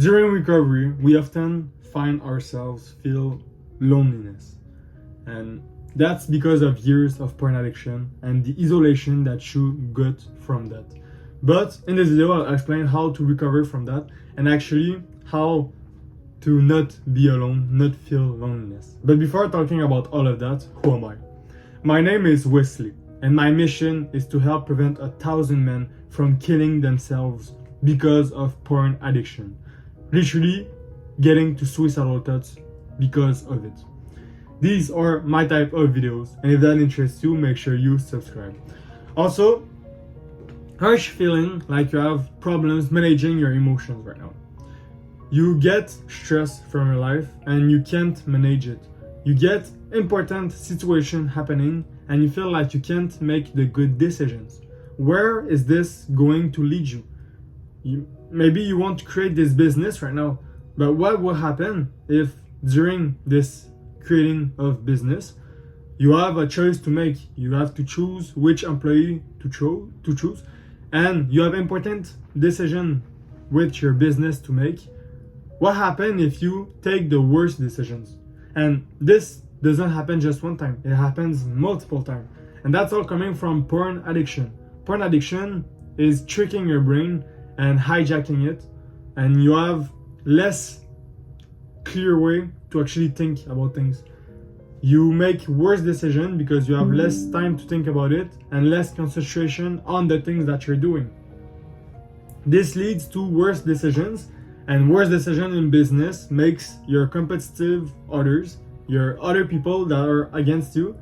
During recovery, we often find ourselves feel loneliness. And that's because of years of porn addiction and the isolation that you got from that. But in this video, I'll explain how to recover from that and actually how to not be alone, not feel loneliness. But before talking about all of that, who am I? My name is Wesley, and my mission is to help prevent 1,000 men from killing themselves because of porn addiction. Literally getting to suicidal thoughts because of it. These are my type of videos, and if that interests you, make sure you subscribe. Also, are you feeling like you have problems managing your emotions right now? You get stress from your life and you can't manage it. You get important situation happening and you feel like you can't make the good decisions. Where is this going to lead you? Maybe you want to create this business right now, but what will happen if during this creating of business you have a choice to make? You have to choose which employee to choose, and you have important decision with your business to make. What happens if you take the worst decisions? And this doesn't happen just one time, it happens multiple times, and that's all coming from porn addiction. Porn addiction is tricking your brain and hijacking it, and you have less clear way to actually think about things. You make worse decisions because you have less time to think about it and less concentration on the things that you're doing. This leads to worse decisions, and worse decision in business makes your competitive others, your other people that are against you,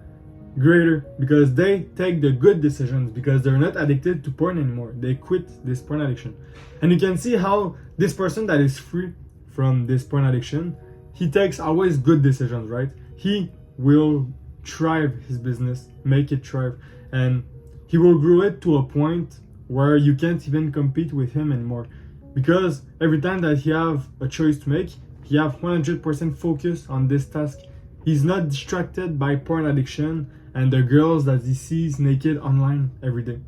greater because they take the good decisions because they're not addicted to porn anymore. They quit this porn addiction. And you can see how this person that is free from this porn addiction, he takes always good decisions, right? He will thrive his business, make it thrive, and he will grow it to a point where you can't even compete with him anymore. Because every time that he have a choice to make, he have 100% focus on this task. He's not distracted by porn addiction and the girls that he sees naked online every day.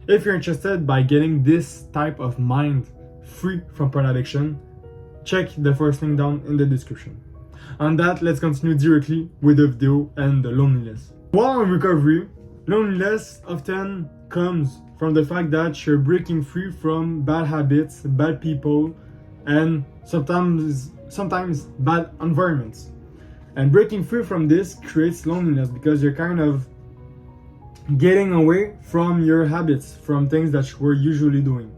If you're interested by getting this type of mind free from porn addiction, check the first link down in the description. On that, let's continue directly with the video and the loneliness. While in recovery, loneliness often comes from the fact that you're breaking free from bad habits, bad people, and sometimes bad environments. And breaking free from this creates loneliness because you're kind of getting away from your habits, from things that you were usually doing.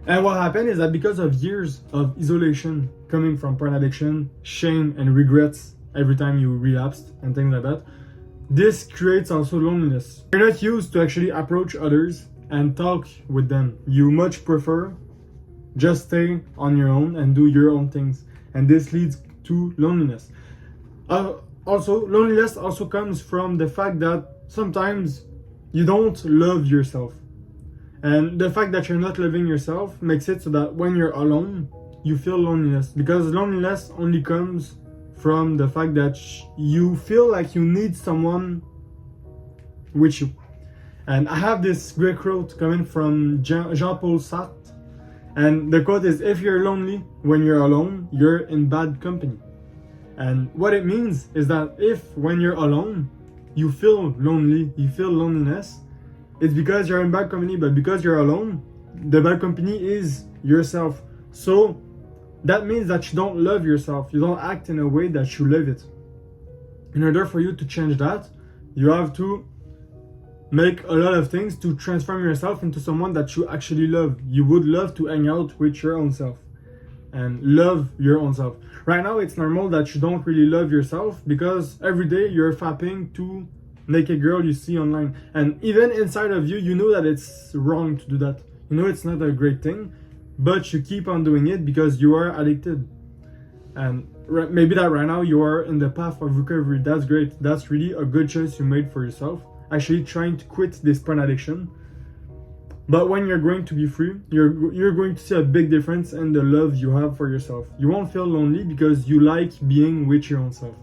And what happened is that because of years of isolation coming from porn addiction, shame and regrets every time you relapsed and things like that, this creates also loneliness. You're not used to actually approach others and talk with them. You much prefer just stay on your own and do your own things. And this leads to loneliness. Also, loneliness also comes from the fact that sometimes you don't love yourself. And the fact that you're not loving yourself makes it so that when you're alone, you feel loneliness. Because loneliness only comes from the fact that you feel like you need someone with you. And I have this great quote coming from Jean-Paul Sartre. And the quote is, if you're lonely when you're alone, you're in bad company. And what it means is that if when you're alone, you feel lonely, you feel loneliness, it's because you're in bad company. But because you're alone, the bad company is yourself. So that means that you don't love yourself. You don't act in a way that you love it. In order for you to change that, you have to make a lot of things to transform yourself into someone that you actually love. You would love to hang out with your own self and love your own self. Right now, it's normal that you don't really love yourself because every day you're fapping to naked girl you see online. And even inside of you, you know that it's wrong to do that. You know it's not a great thing, but you keep on doing it because you are addicted. And maybe that right now you are in the path of recovery. That's great. That's really a good choice you made for yourself. Actually trying to quit this porn addiction. But when you're going to be free, you're going to see a big difference in the love you have for yourself. You won't feel lonely because you like being with your own self.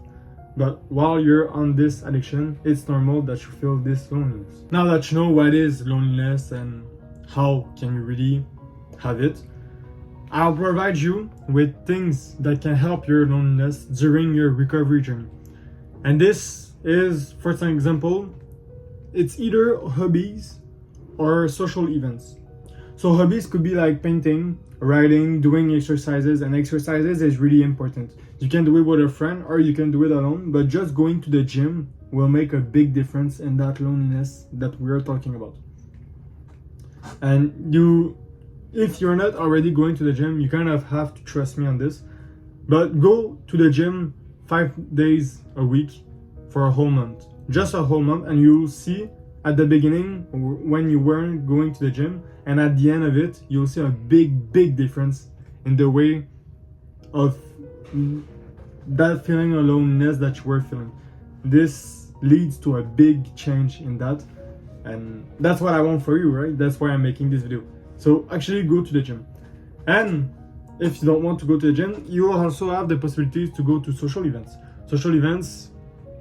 But while you're on this addiction, it's normal that you feel this loneliness. Now that you know what is loneliness and how can you really have it, I'll provide you with things that can help your loneliness during your recovery journey. And this is, for example, it's either hobbies or social events. So hobbies could be like painting, writing, doing exercises, and exercises is really important. You can do it with a friend or you can do it alone, but just going to the gym will make a big difference in that loneliness that we're talking about. And if you're not already going to the gym, you kind of have to trust me on this, but go to the gym 5 days a week for a whole month, just a whole month, and you'll see at the beginning when you weren't going to the gym, and at the end of it, you'll see a big difference in the way of that feeling of loneliness that you were feeling. This leads to a big change in that, and that's what I want for you, right? That's why I'm making this video. So actually go to the gym. And if you don't want to go to the gym, you will also have the possibilities to go to social events. Social events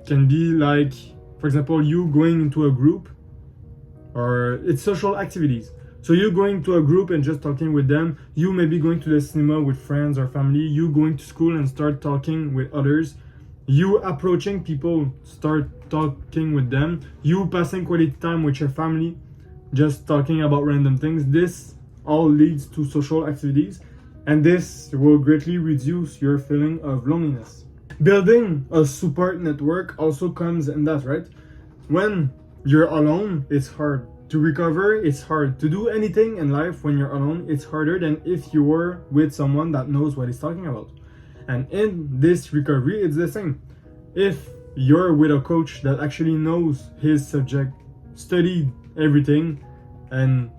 can be like, for example, you going into a group, or it's social activities. So you going to a group and just talking with them, you may be going to the cinema with friends or family, you going to school and start talking with others, you approaching people, start talking with them, you passing quality time with your family, just talking about random things. This all leads to social activities, and this will greatly reduce your feeling of loneliness. Building a support network also comes in that, right? When you're alone, it's hard. To recover, it's hard. To do anything in life when you're alone, it's harder than if you were with someone that knows what he's talking about. And in this recovery, it's the same. If you're with a coach that actually knows his subject, studied everything, and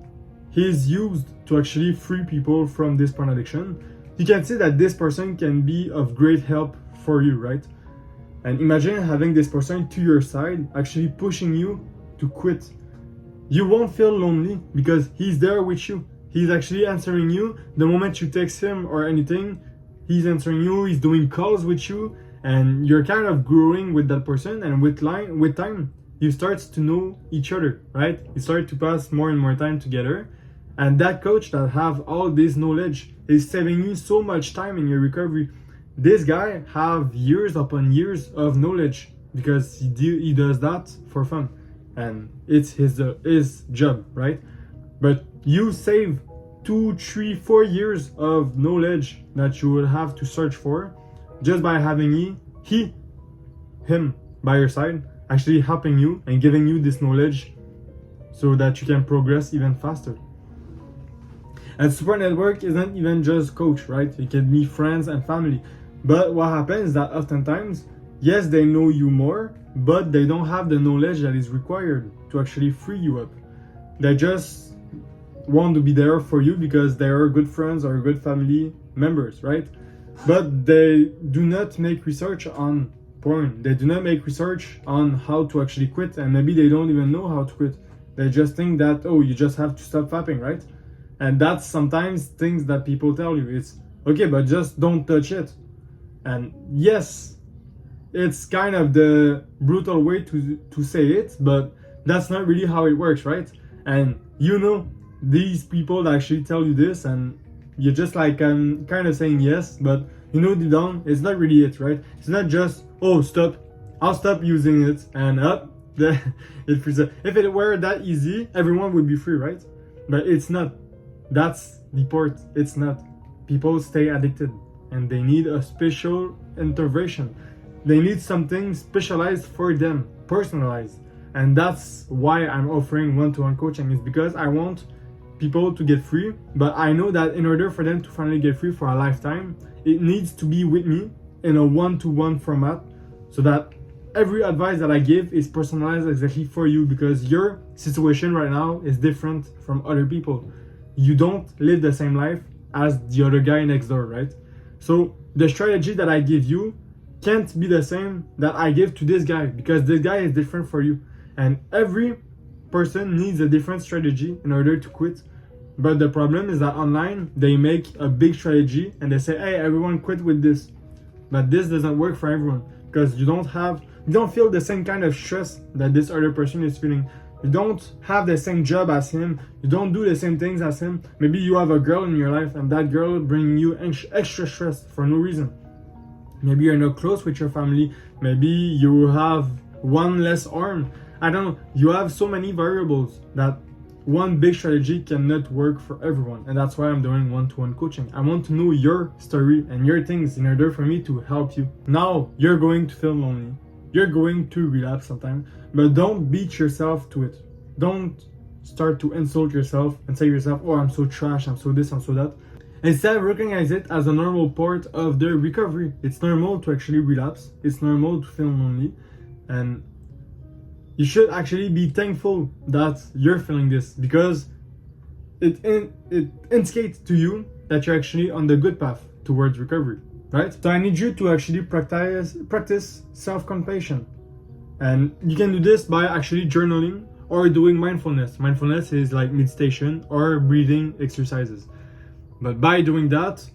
he's used to actually free people from this porn addiction, you can see that this person can be of great help for you, right? And imagine having this person to your side, actually pushing you to quit. You won't feel lonely because he's there with you. He's actually answering you. The moment you text him or anything, he's answering you, he's doing calls with you, and you're kind of growing with that person. And with time, you start to know each other, right? You start to pass more and more time together. And that coach that have all this knowledge is saving you so much time in your recovery. This guy have years upon years of knowledge because he does that for fun. And it's his job, right? But you save 2, 3, 4 years of knowledge that you would have to search for just by having him by your side, actually helping you and giving you this knowledge so that you can progress even faster. And support network isn't even just coach, right? It can be friends and family. But what happens is that oftentimes, yes, they know you more, but they don't have the knowledge that is required to actually free you up. They just want to be there for you because they are good friends or good family members, right? But they do not make research on porn. They do not make research on how to actually quit, and maybe they don't even know how to quit. They just think that, oh, you just have to stop fapping, right? And that's sometimes things that people tell you. It's, okay, but just don't touch it. And yes, it's kind of the brutal way to say it, but that's not really how it works, right? And you know, these people actually tell you this, and you're just like, I'm kind of saying yes, but you know deep down, it's not really it, right? It's not just, oh, stop, I'll stop using it, and up, it frees up. If it were that easy, everyone would be free, right? But it's not. That's the part. It's not. People stay addicted, and they need a special intervention. They need something specialized for them, personalized. And that's why I'm offering one-to-one coaching, is because I want people to get free, but I know that in order for them to finally get free for a lifetime, it needs to be with me in a one-to-one format, so that every advice that I give is personalized exactly for you, because your situation right now is different from other people. You don't live the same life as the other guy next door, right? So the strategy that I give you can't be the same that I give to this guy, because this guy is different for you. And every person needs a different strategy in order to quit. But the problem is that online, they make a big strategy and they say, hey, everyone quit with this. But this doesn't work for everyone, because you don't feel the same kind of stress that this other person is feeling. You don't have the same job as him. You don't do the same things as him. Maybe you have a girl in your life and that girl bringing you extra stress for no reason. Maybe you're not close with your family. Maybe you have one less arm. I don't know. You have so many variables that one big strategy cannot work for everyone. And that's why I'm doing one-to-one coaching. I want to know your story and your things in order for me to help you. Now, you're going to feel lonely. You're going to relapse sometimes. But don't beat yourself to it. Don't start to insult yourself and say to yourself, oh, I'm so trash, I'm so this, I'm so that. Instead, recognize it as a normal part of the recovery. It's normal to actually relapse. It's normal to feel lonely. And you should actually be thankful that you're feeling this, because it indicates to you that you're actually on the good path towards recovery, right? So I need you to actually practice self-compassion. And you can do this by actually journaling or doing mindfulness. Mindfulness is like meditation or breathing exercises. But by doing that,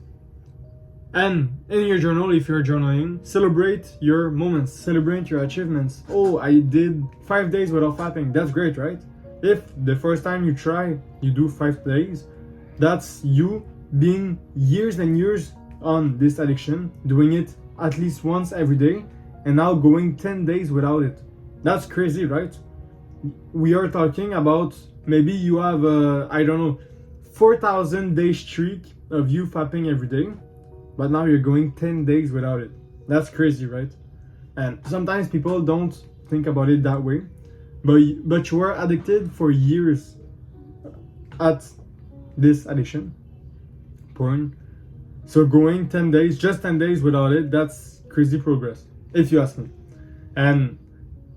and in your journal, if you're journaling, celebrate your moments, celebrate your achievements. Oh, I did 5 days without fapping. That's great, right? If the first time you try, you do 5 days, that's you being years and years on this addiction, doing it at least once every day, and now going 10 days without it. That's crazy, right? We are talking about maybe you have a, 4,000 day streak of you fapping every day, but now you're going 10 days without it. That's crazy, right? And sometimes people don't think about it that way, but you are addicted for years at this addiction, porn. So going 10 days, just 10 days without it, that's crazy progress, if you ask me. And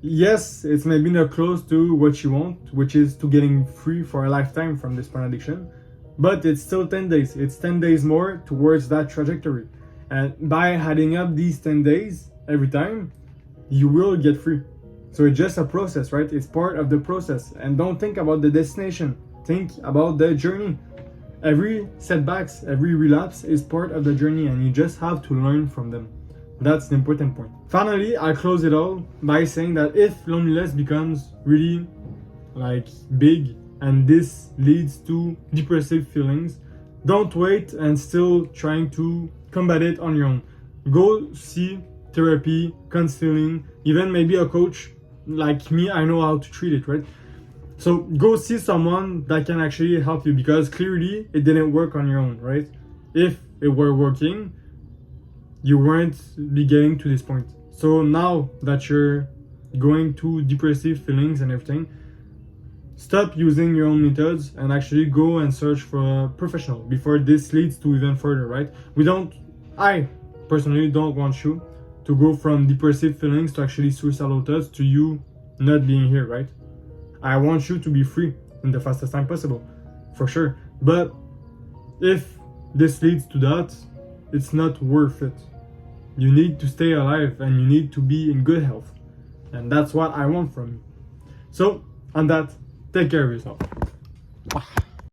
yes, it's maybe not close to what you want, which is to getting free for a lifetime from this porn addiction, but it's still 10 days. It's 10 days more towards that trajectory. And by adding up these 10 days every time, you will get free. So it's just a process, right? It's part of the process. And don't think about the destination. Think about the journey. Every setbacks, every relapse is part of the journey, and you just have to learn from them. That's the important point. Finally, I'll close it all by saying that if loneliness becomes really big and this leads to depressive feelings, don't wait and still trying to combat it on your own. Go see therapy, counseling, even maybe a coach. Like me, I know how to treat it, right? So go see someone that can actually help you, because clearly it didn't work on your own, right? If it were working, you weren't be getting to this point. So now that you're going to depressive feelings and everything, stop using your own methods and actually go and search for a professional before this leads to even further, right? I personally don't want you to go from depressive feelings to actually suicidal thoughts to you not being here, right? I want you to be free in the fastest time possible, for sure. But if this leads to that, it's not worth it. You need to stay alive and you need to be in good health. And that's what I want from you. So, on that, take care of yourself.